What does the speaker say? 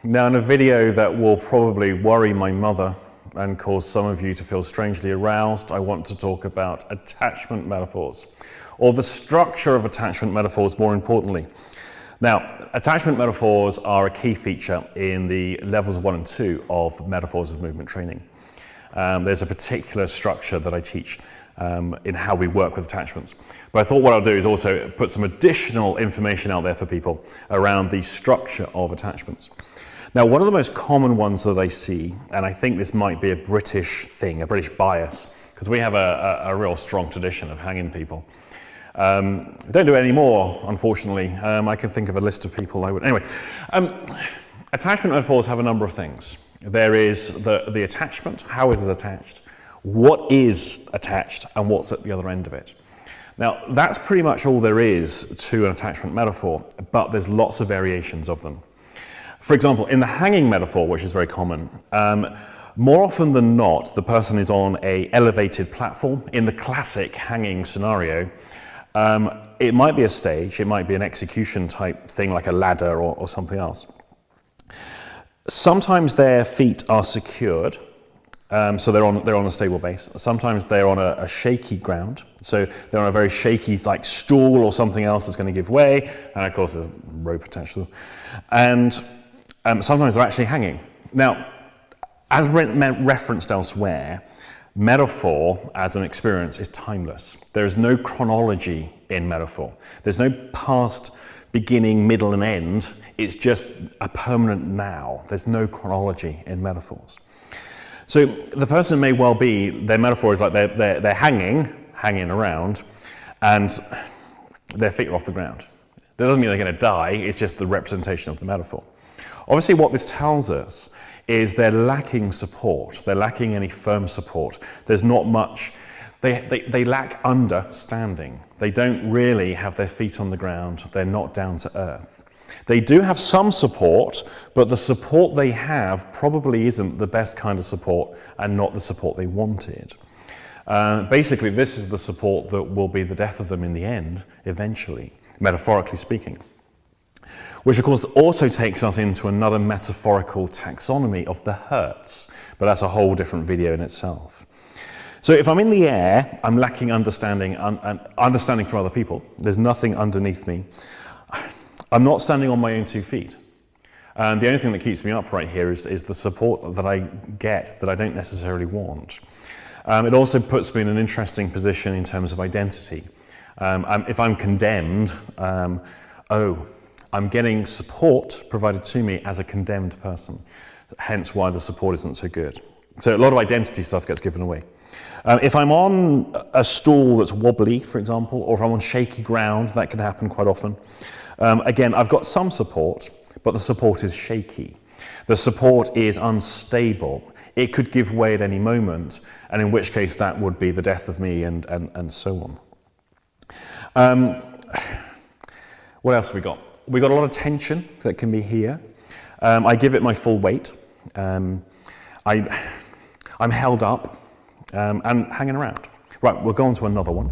Now, in a video that will probably worry my mother and cause some of you to feel strangely aroused, I want to talk about attachment metaphors, or the structure of attachment metaphors more importantly. Now, attachment metaphors are a key feature in the levels 1 and 2 of Metaphors of Movement training. There's a particular structure that I teach in how we work with attachments. But I thought what I'll do is also put some additional information out there for people around the structure of attachments. Now, one of the most common ones that I see, and I think this might be a British thing, a British bias, because we have a real strong tradition of hanging people. Don't do it anymore, unfortunately. I can think of a list of people I would. Anyway, attachment metaphors have a number of things. There is the attachment, how it is attached, what is attached, and what's at the other end of it. Now, that's pretty much all there is to an attachment metaphor, but there's lots of variations of them. For example, in the hanging metaphor, which is very common, more often than not, the person is on an elevated platform. In the classic hanging scenario, it might be a stage, it might be an execution type thing like a ladder or something else. Sometimes their feet are secured, so they're on a stable base. Sometimes they're on a shaky ground, so they're on a very shaky like stool or something else that's going to give way, and of course there's a rope attached to them. And sometimes they're actually hanging. Now, as referenced elsewhere, metaphor as an experience is timeless. There is no chronology in metaphor. There's no past, beginning, middle, and end. It's just a permanent now. There's no chronology in metaphors. So the person may well be, their metaphor is like they're hanging around, and their feet are off the ground. That doesn't mean they're going to die, it's just the representation of the metaphor. Obviously, what this tells us is they're lacking support. They're lacking any firm support. There's not much, they lack understanding. They don't really have their feet on the ground. They're not down to earth. They do have some support, but the support they have probably isn't the best kind of support and not the support they wanted. Basically, this is the support that will be the death of them in the end, eventually, metaphorically speaking. Which of course also takes us into another metaphorical taxonomy of the hurts, but that's a whole different video in itself. So if I'm in the air, I'm lacking understanding from other people. There's nothing underneath me. I'm not standing on my own 2 feet. And the only thing that keeps me upright here is the support that I get that I don't necessarily want. It also puts me in an interesting position in terms of identity. If I'm condemned, I'm getting support provided to me as a condemned person, hence why the support isn't so good. So a lot of identity stuff gets given away. If I'm on a stool that's wobbly, for example, or if I'm on shaky ground, that can happen quite often. Again, I've got some support, but the support is shaky. The support is unstable. It could give way at any moment, and in which case that would be the death of me and so on. What else have we got? We've got a lot of tension that can be here. I give it my full weight. I'm held up and hanging around. Right, we'll go on to another one.